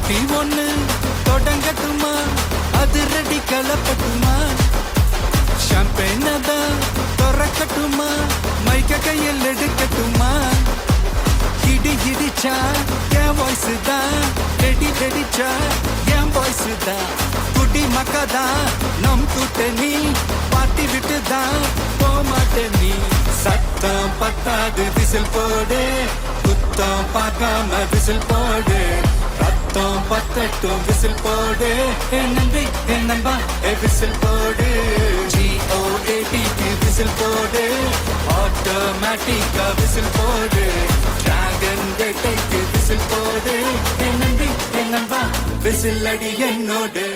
Party ஒண்ணு தொடங்கட்டுமா, அது ready கலப்பட்டுமா, ஷாம்பெயின தான் திறக்கட்டுமா, மைக்க கையில் எடுக்கட்டுமா, இடி இடிச்சா என் வாய்ஸ் தான், வெடி வெடிச்சா என் வாய்ஸ் தான், குடி மக்கதான் நம் கூட்டணி, பார்ட்டி விட்டு தான் போமாட்ட நீ. சத்தம் பத்தாது விசில் போடு, குத்தம் பார்க்காம விசில் போடு, ரத்தம் பத்தட்டும் விசில் போடு, என் நம்பி என் நம்பா விசில் போடு, GOATக்கு விசில் போடு, ஆட்டோமேட்டிக்கா விசில் போடு, டிராகன் வேட்டைக்கு விசில் போடு, என் நம்பி என் நம்பா விசில் அடி என்னோடு.